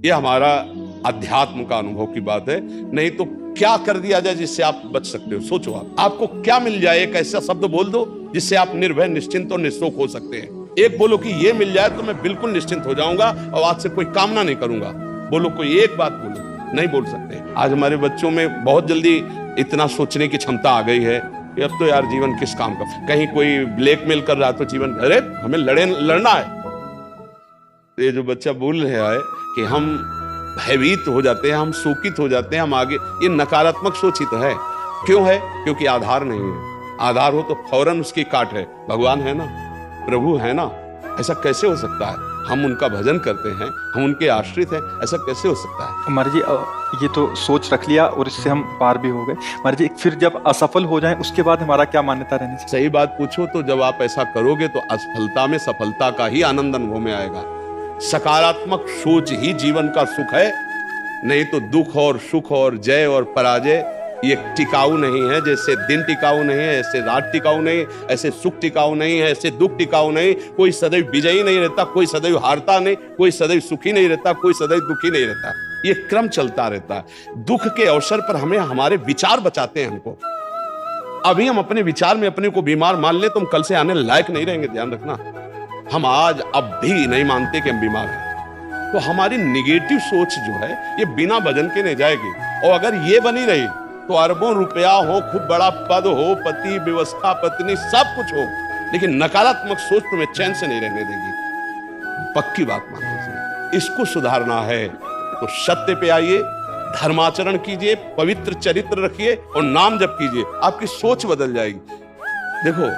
ये हमारा अध्यात्म का अनुभव की बात है। नहीं तो क्या कर दिया जाए जिससे आप बच सकते हो? सोचो आपको क्या मिल जाए? एक ऐसा शब्द बोल दो जिससे आप निर्भय, निश्चिंत और निःशोक हो सकते हैं। एक बोलो कि ये मिल जाए तो मैं बिल्कुल निश्चिंत हो जाऊंगा और आज से कोई कामना नहीं करूंगा। बोलो, कोई एक बात बोलो। नहीं बोल सकते। आज हमारे बच्चों में बहुत जल्दी इतना सोचने की क्षमता आ गई है कि अब तो यार जीवन किस काम का। कहीं कोई ब्लैकमेल कर रहा तो जीवन, अरे हमें लड़ना है। ये जो बच्चा बोल रहा है कि हम भयभीत हो जाते हैं, हम शोकित हो जाते हैं, हम आगे, ये नकारात्मक सोच ही तो है। क्यों है? क्योंकि आधार नहीं है। आधार हो तो फौरन उसकी काट है। भगवान है ना, प्रभु है ना, ऐसा कैसे हो सकता है? हम उनका भजन करते हैं, हम उनके आश्रित हैं, ऐसा कैसे हो सकता है? महाराज जी, ये तो सोच रख लिया और इससे हम पार भी हो गए। महाराज जी, फिर जब असफल हो जाएं उसके बाद हमारा क्या मान्यता रहनी चाहिए? सही बात पूछो तो जब आप ऐसा करोगे तो असफलता में सफलता का ही आनंद अनुभव में आएगा। सकारात्मक सोच ही जीवन का सुख है। नहीं तो दुख और सुख और जय और पराजय ये टिकाऊ नहीं है। जैसे दिन टिकाऊ नहीं है, ऐसे रात टिकाऊ नहीं, ऐसे सुख टिकाऊ नहीं है, ऐसे दुख टिकाऊ नहीं। कोई सदैव विजयी नहीं रहता, कोई सदैव हारता नहीं, कोई सदैव सुखी नहीं रहता, कोई सदैव दुखी नहीं रहता। ये क्रम चलता रहता है। दुख के अवसर पर हमें हमारे विचार बचाते हैं हमको। अभी हम अपने विचार में अपने को बीमार मान ले तो हम कल से आने लायक नहीं रहेंगे। ध्यान रखना, हम आज अब भी नहीं मानते कि हम बीमार हैं। तो हमारी निगेटिव सोच जो है ये बिना भजन के नहीं जाएगी। और अगर ये बनी रही तो अरबों रुपया हो, खूब बड़ा पद हो, पति, व्यवस्था, पत्नी, सब कुछ हो, लेकिन नकारात्मक सोच तुम्हें चैन से नहीं रहने देगी। पक्की बात मान लीजिए। इसको सुधारना है तो सत्य पे आइए, धर्माचरण कीजिए, पवित्र चरित्र रखिए और नाम जप कीजिए। आपकी सोच बदल जाएगी। देखो,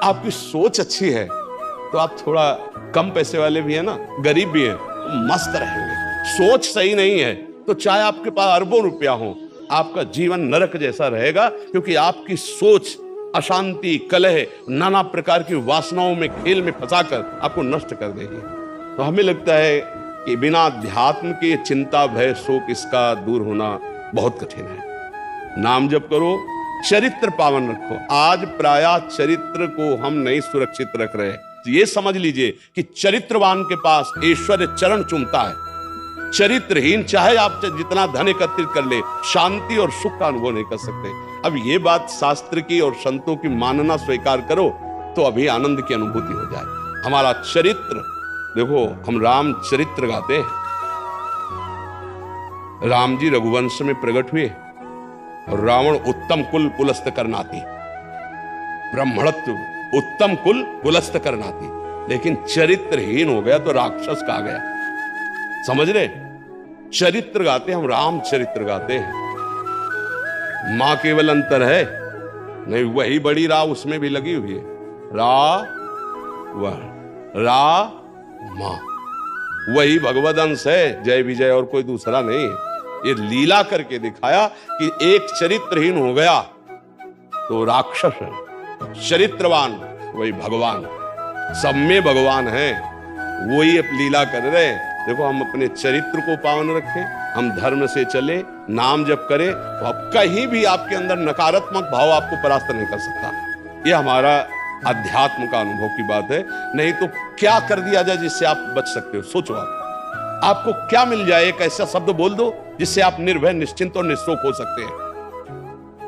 आपकी सोच अच्छी है तो आप थोड़ा कम पैसे वाले भी है ना, गरीब भी है, तो मस्त रहेंगे। सोच सही नहीं है तो चाहे आपके पास अरबों रुपया हो, आपका जीवन नरक जैसा रहेगा। क्योंकि आपकी सोच अशांति, कलह, नाना प्रकार की वासनाओं में, खेल में फंसाकर आपको नष्ट कर देगी। तो हमें लगता है कि बिना अध्यात्म के चिंता, भय, शोक इसका दूर होना बहुत कठिन है। नाम जप करो, चरित्र पावन रखो। आज प्रायः चरित्र को हम नहीं सुरक्षित रख रहे। ये समझ लीजिए कि चरित्रवान के पास ऐश्वर्य चरण चूमता है। चरित्रहीन चाहे आप जितना धन एकत्रित कर ले, शांति और सुख का अनुभव नहीं कर सकते। अब ये बात शास्त्र की और संतों की मानना स्वीकार करो तो अभी आनंद की अनुभूति हो जाए। हमारा चरित्र देखो, हम राम चरित्र गाते हैं। राम जी रघुवंश में प्रकट हुए और रावण उत्तम कुल कुलस्त करनाती, ब्राह्मणत्व उत्तम कुल कुलस्त करनाती, लेकिन चरित्रहीन हो गया तो राक्षस कहा गया। समझ रहे? चरित्र गाते हम, राम चरित्र गाते हैं। मां केवल अंतर है नहीं, वही बड़ी रा उसमें भी लगी हुई है। रा मां, वही भगवद अंश है, जय विजय और कोई दूसरा नहीं है। ये लीला करके दिखाया कि एक चरित्रहीन हो गया तो राक्षस है, चरित्रवान वही भगवान। सब में भगवान है, वही अब लीला कर रहे हैं। देखो, हम अपने चरित्र को पावन रखें, हम धर्म से चले, नाम जप करें, तो अब कहीं भी आपके अंदर नकारात्मक भाव आपको परास्त नहीं कर सकता। ये हमारा अध्यात्म का अनुभव की बात है। नहीं तो क्या कर दिया जाए जिससे आप बच सकते हो? सोचो आपको क्या मिल जाए? एक ऐसा शब्द बोल दो जिससे आप निर्भय, निश्चिंत और निःशोक हो सकते हैं।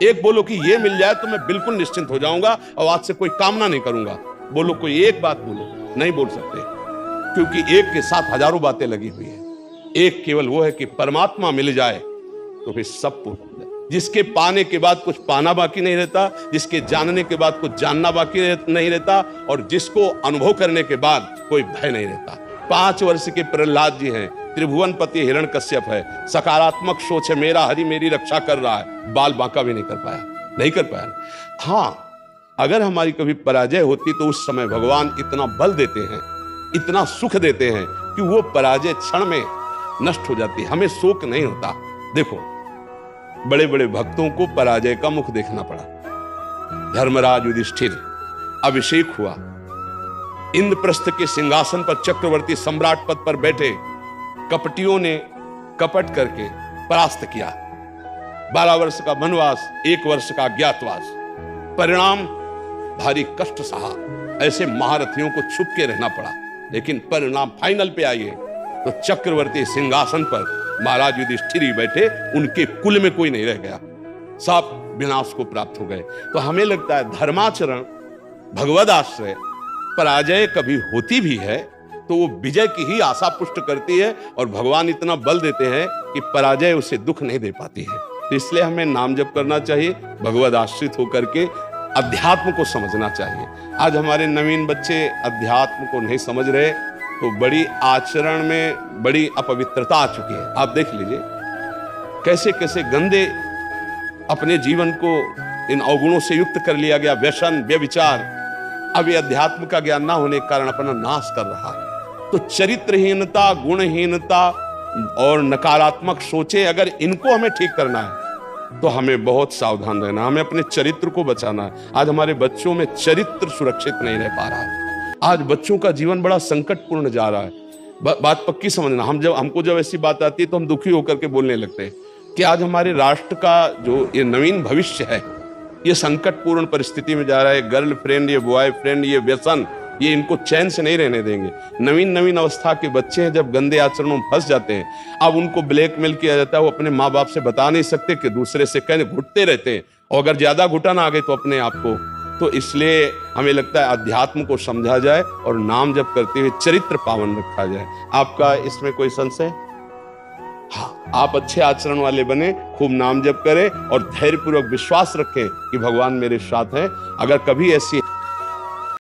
एक बोलो कि ये मिल जाए तो मैं बिल्कुल निश्चिंत हो जाऊंगा और आज से कोई कामना नहीं करूंगा। बोलो, कोई एक बात बोलो। नहीं बोल सकते, क्योंकि एक के साथ हजारों बातें लगी हुई है। एक केवल वो है कि परमात्मा मिल जाए तो फिर सब पूर्ण हो जाए। जिसके पाने के बाद कुछ पाना बाकी नहीं रहता, जिसके जानने के बाद कुछ जानना बाकी नहीं रहता, और जिसको अनुभव करने के बाद कोई भय नहीं रहता। 5 वर्ष के प्रहलाद जी हैं, त्रिभुवनपति हिरण्यकश्यप है, सकारात्मक सोच है, मेरा हरि मेरी रक्षा कर रहा है, बाल बांका भी नहीं कर पाया। हाँ, अगर हमारी कभी पराजय होती तो उस समय भगवान इतना बल देते हैं, इतना सुख देते हैं कि वो पराजय क्षण में नष्ट हो जाती है, हमें शोक नहीं होता। देखो, बड़े बड़े भक्तों को पराजय का मुख देखना पड़ा। धर्मराज युधिष्ठिर, अभिषेक हुआ, इंद्रप्रस्थ के सिंहासन पर चक्रवर्ती सम्राट पद पर बैठे, कपटियों ने कपट करके परास्त किया। 12 वर्ष का वनवास, 1 वर्ष का अज्ञातवास, परिणाम भारी कष्ट सहा। ऐसे महारथियों को छुप के रहना पड़ा, लेकिन परिणाम फाइनल पे आइए तो चक्रवर्ती सिंहासन पर महाराज युधिष्ठिर ही बैठे, उनके कुल में कोई नहीं रह गया, सब विनाश को प्राप्त हो गए। तो हमें लगता है धर्माचरण, भगवद आश्रय, पराजय कभी होती भी है तो वो विजय की ही आशा पुष्ट करती है, और भगवान इतना बल देते हैं कि पराजय उसे दुख नहीं दे पाती है। तो इसलिए हमें नाम जप करना चाहिए, भगवद आश्रित होकर के अध्यात्म को समझना चाहिए। आज हमारे नवीन बच्चे अध्यात्म को नहीं समझ रहे, तो बड़ी आचरण में बड़ी अपवित्रता आ चुकी है। आप देख लीजिए कैसे कैसे गंदे अपने जीवन को इन अवगुणों से युक्त कर लिया गया, व्यसन, व्यभिचार, अब ये अध्यात्म का ज्ञान ना होने के कारण अपना नाश कर रहा है। तो चरित्रहीनता, गुणहीनता और नकारात्मक सोचे, अगर इनको हमें ठीक करना है तो हमें बहुत सावधान रहना, हमें अपने चरित्र को बचाना है। आज हमारे बच्चों में चरित्र सुरक्षित नहीं रह पा रहा है। आज बच्चों का जीवन बड़ा संकटपूर्ण जा रहा है। बात पक्की समझना, हमको जब ऐसी बात आती है तो हम दुखी होकर के बोलने लगते हैं कि आज हमारे राष्ट्र का जो ये नवीन भविष्य है, ये संकटपूर्ण परिस्थिति में जा रहा है। गर्लफ्रेंड, ये बॉयफ्रेंड, ये व्यसन, ये इनको चैन से नहीं रहने देंगे। नवीन अवस्था के बच्चे हैं, जब गंदे आचरणों में फंस जाते हैं, अब उनको ब्लैकमेल किया जाता है, वो अपने माँ बाप से बता नहीं सकते कि दूसरे से कहने घुटते रहते हैं, और अगर ज्यादा घुटन आ गए तो अपने आप को। तो इसलिए हमें लगता है अध्यात्म को समझा जाए और नाम जप करते हुए चरित्र पावन रखा जाए। आपका इसमें कोई संशय? हाँ, आप अच्छे आचरण वाले बने, खूब नाम जप करें और धैर्यपूर्वक विश्वास रखें कि भगवान मेरे साथ हैं। अगर कभी ऐसी